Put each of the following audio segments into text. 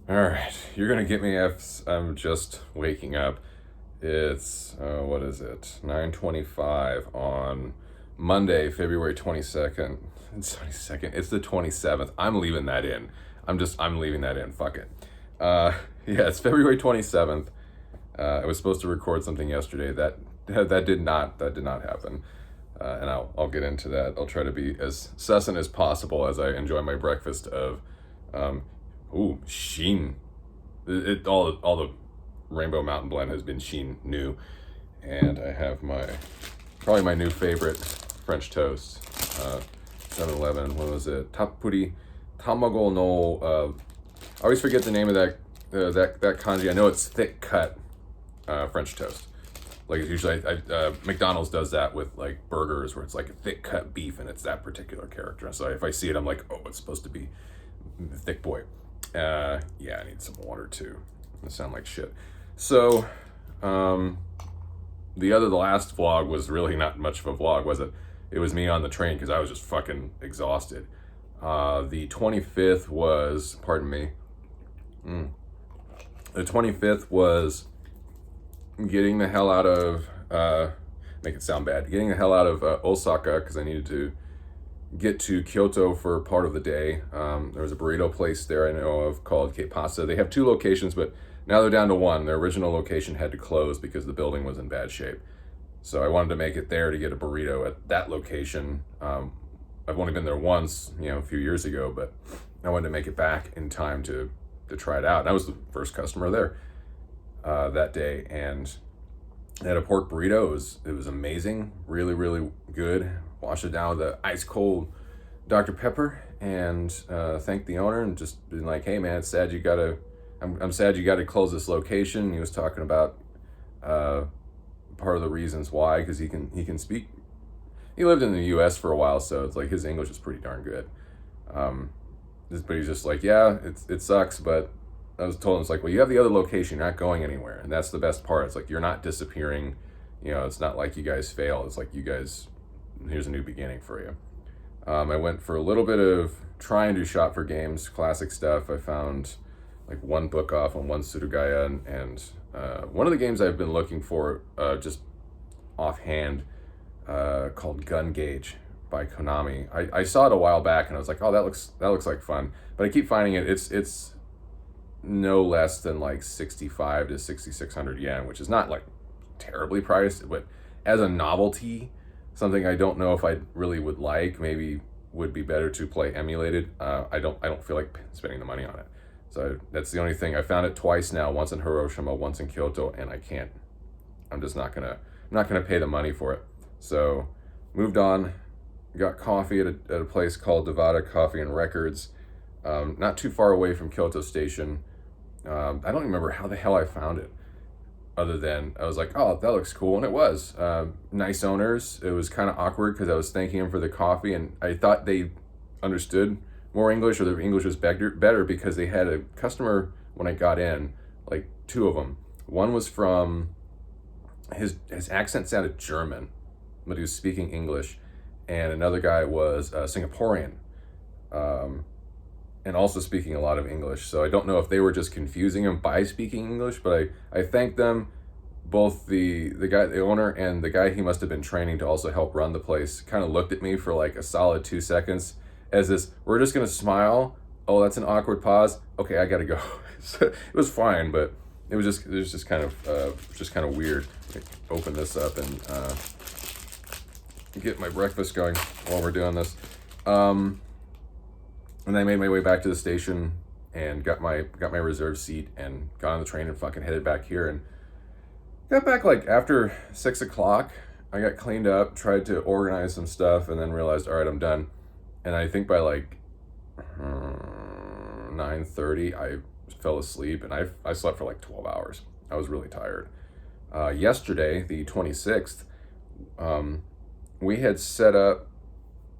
All right, you're gonna get me F's. I'm just waking up. It's what is it? 9:25 on Monday, February 22nd. It's 22nd. It's the 27th. I'm leaving that in. I'm leaving that in. Fuck it. Yeah, it's February 27th. I was supposed to record something yesterday. That did not happen. And I'll get into that. I'll try to be as succinct as possible as I enjoy my breakfast of um, Sheen. All the Rainbow Mountain Blend has been Sheen new, and I have probably my new favorite French toast. 7-Eleven. What was it? Tapuri Tamago no. I always forget the name of that kanji. I know it's thick cut French toast. Like it's usually, McDonald's does that with like burgers where it's like a thick cut beef and it's that particular character. So if I see it, I'm like, oh, it's supposed to be thick boy. Yeah, I need some water too. I sound like shit. So, the last vlog was really not much of a vlog, was it? It was me on the train because I was just fucking exhausted. The 25th was, pardon me, the 25th was getting the hell out of, make it sound bad, getting the hell out of Osaka because I needed to get to Kyoto for part of the day. There was a burrito place there I know of called K Pasta. They have two locations, but now they're down to one. Their original location had to close because the building was in bad shape. So I wanted to make it there to get a burrito at that location. I've only been there once, a few years ago, but I wanted to make it back in time to try it out. And I was the first customer there that day, and I had a pork burrito. It was amazing, really, really good. Wash it down with the ice cold Dr. Pepper, and thank the owner, and just been like, hey man, I'm sad you got to close this location. He was talking about part of the reasons why, because he can speak. He lived in the U.S. for a while, so it's like his English is pretty darn good. But he's just like, yeah, it sucks, but I was told, it's like, well, you have the other location, you're not going anywhere, and that's the best part. It's like you're not disappearing. It's not like you guys fail. It's like here's a new beginning for you. I went for a little bit of trying to shop for games, classic stuff. I found like one book off on one Surugaya, and one of the games I've been looking for, just offhand, called Gun Gauge by Konami. I saw it a while back and I was like, oh, that looks like fun. But I keep finding it's no less than like 65 to 6,600 yen, which is not like terribly priced, but as a novelty, something I don't know if I really would like. Maybe would be better to play emulated. I don't feel like spending the money on it. So that's the only thing. I found it twice now, once in Hiroshima, once in Kyoto, and I can't. I'm not gonna pay the money for it. So moved on. Got coffee at a place called Devada Coffee and Records, not too far away from Kyoto Station. I don't remember how the hell I found it, other than I was like, oh, that looks cool, and it was. Nice owners. It was kind of awkward because I was thanking them for the coffee, and I thought they understood more English, or their English was better because they had a customer when I got in, like two of them. One was from, his accent sounded German, but he was speaking English, and another guy was Singaporean, and also speaking a lot of English. So I don't know if they were just confusing him by speaking English, but I thanked them, both the guy, the owner, and the guy he must have been training to also help run the place, kind of looked at me for like a solid 2 seconds as this, we're just gonna smile. Oh, that's an awkward pause. Okay, I gotta go. So it was fine, but it was just kind of weird. Open this up and get my breakfast going while we're doing this. And I made my way back to the station and got my reserved seat and got on the train and fucking headed back here, and got back like after 6 o'clock. I got cleaned up, tried to organize some stuff, and then realized, all right, I'm done. And I think by like 9:30, I fell asleep, and I slept for like 12 hours. I was really tired. Yesterday, the 26th, we had set up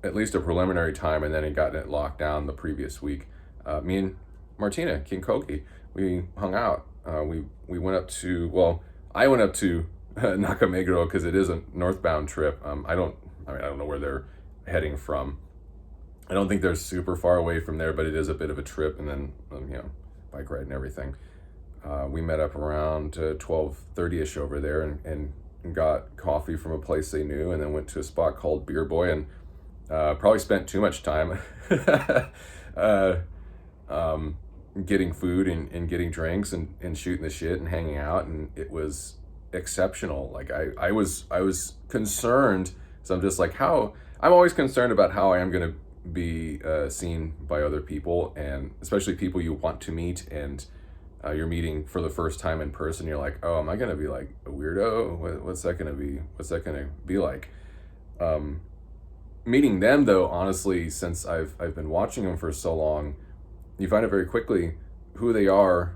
at least a preliminary time, and then had gotten it locked down the previous week. Me and Martina Kinkoki, we hung out. We went up to, well, I went up to Nakameguro because it is a northbound trip. I don't know where they're heading from. I don't think they're super far away from there, but it is a bit of a trip. And then, bike ride and everything. We met up around 12:30ish over there and got coffee from a place they knew, and then went to a spot called Beer Boy, and probably spent too much time uh, getting food and getting drinks and shooting the shit and hanging out, and it was exceptional. Like I was concerned, so I'm just like, how I'm always concerned about how I am going to be seen by other people, and especially people you want to meet, and you're meeting for the first time in person. You're like, oh, am I going to be like a weirdo? What's that going to be? What's that going to be like? Meeting them though, honestly, since I've been watching them for so long, you find out very quickly who they are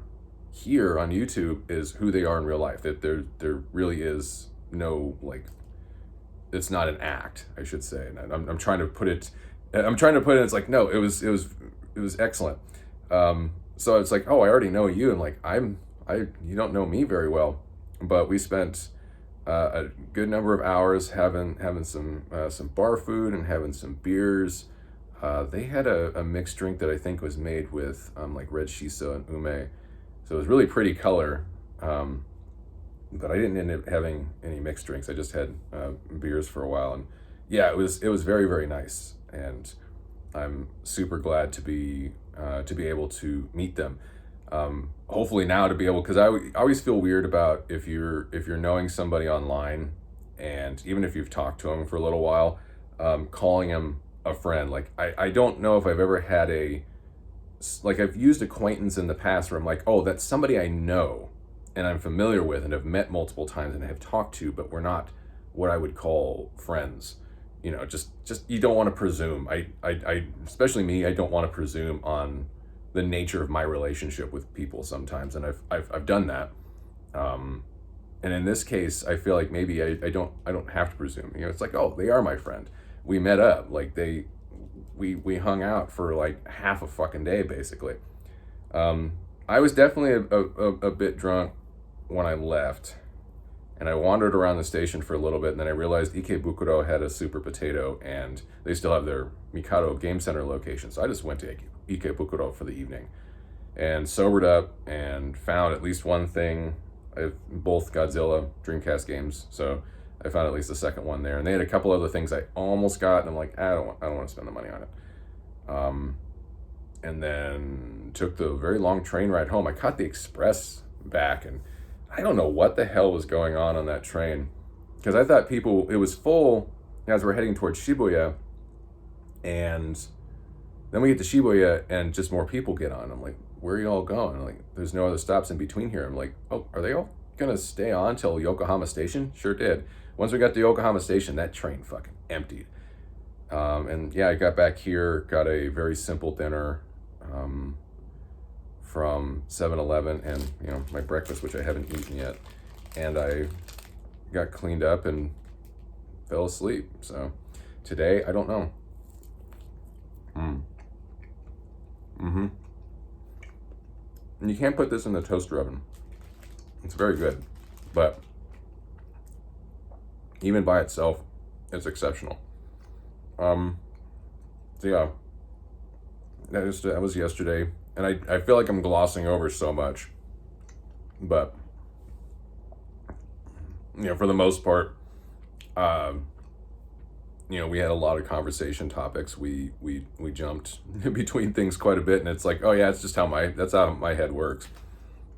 here on YouTube is who they are in real life. That there really is no, like, it's not an act, I should say. And I'm trying to put it. It's like, no, it was excellent. So it's like, oh, I already know you, and like you don't know me very well, but we spent a good number of hours having some bar food and having some beers. They had a mixed drink that I think was made with like red shiso and ume, so it was really pretty color. But I didn't end up having any mixed drinks. I just had beers for a while, and yeah, it was very, very nice, and I'm super glad to be able to meet them. Hopefully now to be able, because I always feel weird about if you're knowing somebody online, and even if you've talked to them for a little while, calling them a friend. Like I don't know if I've ever had I've used acquaintance in the past where I'm like, oh, that's somebody I know and I'm familiar with and have met multiple times and have talked to, but we're not what I would call friends. You know, just you don't want to presume. I especially me, I don't want to presume on the nature of my relationship with people sometimes, and I've done that. And in this case, I feel like maybe I don't have to presume. You know, it's like, oh, they are my friend. We met up, like we hung out for like half a fucking day basically. I was definitely a bit drunk when I left, and I wandered around the station for a little bit, and then I realized Ikebukuro had a Super Potato, and they still have their Mikado Game Center location. So I just went to Ikebukuro for the evening and sobered up and found at least one thing. I have both Godzilla Dreamcast games, so I found at least the second one there. And they had a couple other things I almost got, and I'm like, I don't want to spend the money on it. And then took the very long train ride home. I caught the express back, and I don't know what the hell was going on that train, because I thought it was full as we're heading towards Shibuya, and then we get to Shibuya and just more people get on. I'm like, where are you all going? I'm like, there's no other stops in between here. I'm like, oh, are they all gonna stay on till Yokohama Station? Sure did. Once we got to Yokohama Station, that train fucking emptied. And yeah, I got back here, got a very simple dinner from 7-Eleven, and you know, my breakfast, which I haven't eaten yet, and I got cleaned up and fell asleep. So today, I don't know. And you can't put this in the toaster oven. It's very good, but even by itself, it's exceptional. So yeah, that was yesterday, and I feel like I'm glossing over so much, but you know, for the most part, you know, we had a lot of conversation topics. We jumped between things quite a bit, and it's like, oh yeah, it's just that's how my head works.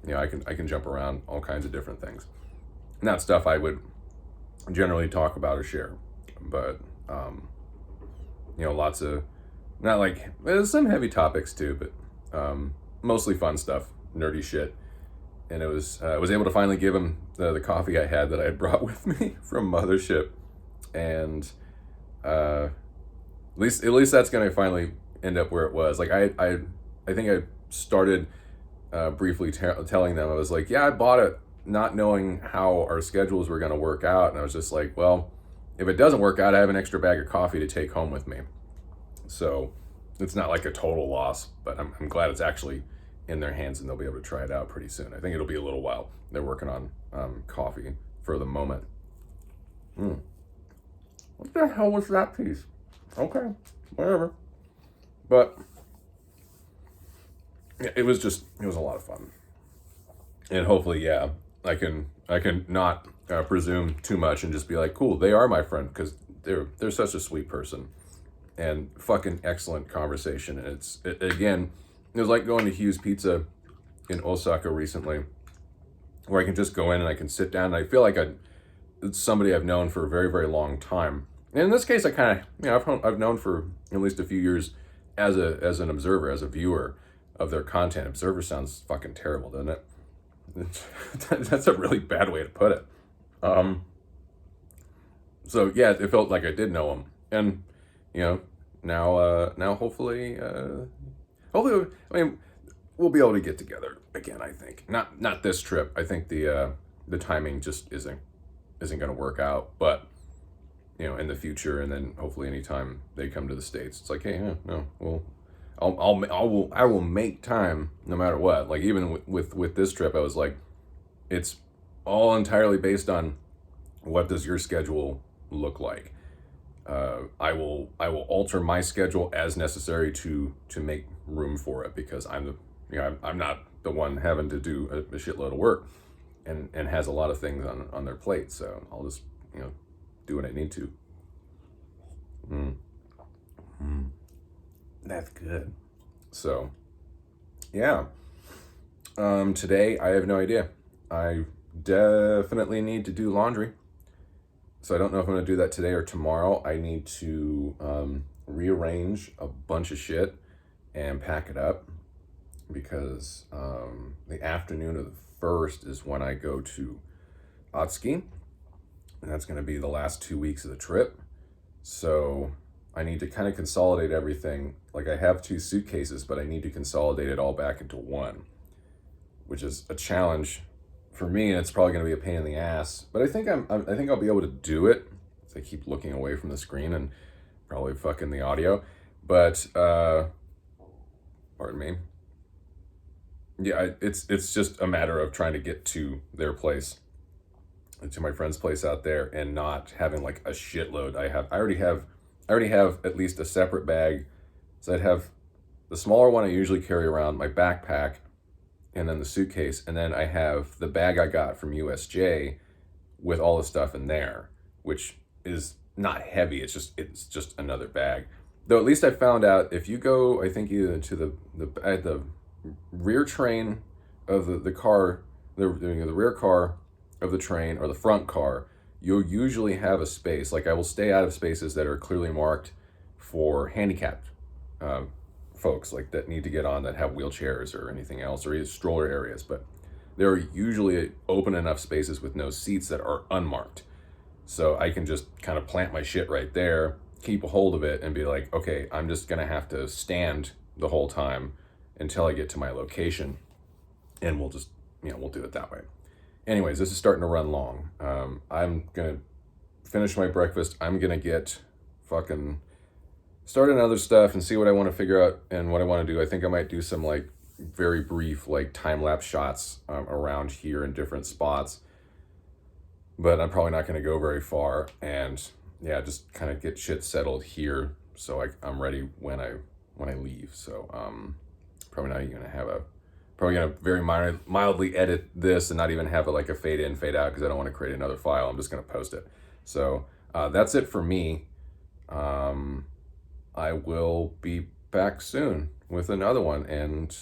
You know, I can jump around all kinds of different things. Not stuff I would generally talk about or share, but you know, lots of, not like, there's some heavy topics too, but mostly fun stuff, nerdy shit. And I was able to finally give him the coffee I had that I had brought with me from Mothership, and at least that's gonna finally end up where it was. Like I think I started briefly telling them, I was like, yeah, I bought it not knowing how our schedules were gonna work out, and I was just like, well, if it doesn't work out, I have an extra bag of coffee to take home with me. So it's not like a total loss, but I'm glad it's actually in their hands and they'll be able to try it out pretty soon. I think it'll be a little while. They're working on coffee for the moment. What the hell was that piece? Okay, whatever. But it was a lot of fun. And hopefully, yeah, I can not presume too much and just be like, cool, they are my friend, because they're such a sweet person and fucking excellent conversation. And again, it was like going to Hughes Pizza in Osaka recently, where I can just go in and I can sit down and I feel like it's somebody I've known for a very, very long time. And in this case, I kind of, I've known for at least a few years as an observer, as a viewer of their content. Observer sounds fucking terrible, doesn't it? That's a really bad way to put it. So yeah, it felt like I did know him, and now hopefully, I mean, we'll be able to get together again. I think not this trip. I think the timing just isn't going to work out, but in the future, and then hopefully anytime they come to the States, it's like, hey, yeah, no, well, I will make time no matter what. Like even with this trip, I was like, it's all entirely based on what does your schedule look like. I will alter my schedule as necessary to make room for it, because I'm not the one having to do a shitload of work and has a lot of things on their plate. So I'll just do what I need to. That's good. So, yeah. Today, I have no idea. I definitely need to do laundry. So I don't know if I'm going to do that today or tomorrow. I need to rearrange a bunch of shit and pack it up, because the afternoon of the 1st is when I go to Atsuki. And that's going to be the last 2 weeks of the trip. So I need to kind of consolidate everything. Like I have 2 suitcases, but I need to consolidate it all back into one, which is a challenge for me, and it's probably going to be a pain in the ass. But I think I think I'll be able to do it. I keep looking away from the screen and probably fucking the audio. But pardon me. Yeah, it's just a matter of trying to get to their place, to my friend's place out there, and not having like a shitload. I already have at least a separate bag. So I'd have the smaller one I usually carry around, my backpack, and then the suitcase, and then I have the bag I got from USJ with all the stuff in there, which is not heavy. It's just another bag. Though at least I found out, if you go, I think either to the rear train of the car, the rear car of the train, or the front car, you'll usually have a space. Like I will stay out of spaces that are clearly marked for handicapped folks, like that need to get on, that have wheelchairs or anything else, or even stroller areas. But there are usually open enough spaces with no seats that are unmarked. So I can just kind of plant my shit right there, keep a hold of it, and be like, okay, I'm just going to have to stand the whole time until I get to my location. And we'll just, we'll do it that way. Anyways, this is starting to run long. I'm going to finish my breakfast. I'm going to get fucking started on other stuff and see what I want to figure out and what I want to do. I think I might do some like very brief like time-lapse shots around here in different spots. But I'm probably not going to go very far. And yeah, just kind of get shit settled here so I'm ready when I leave. So probably not even going to have probably going to very mildly edit this and not even have a fade in, fade out, because I don't want to create another file. I'm just going to post it. So that's it for me. I will be back soon with another one. And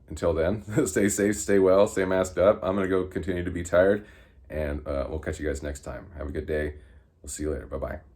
until then, stay safe, stay well, stay masked up. I'm going to go continue to be tired. And we'll catch you guys next time. Have a good day. We'll see you later. Bye-bye.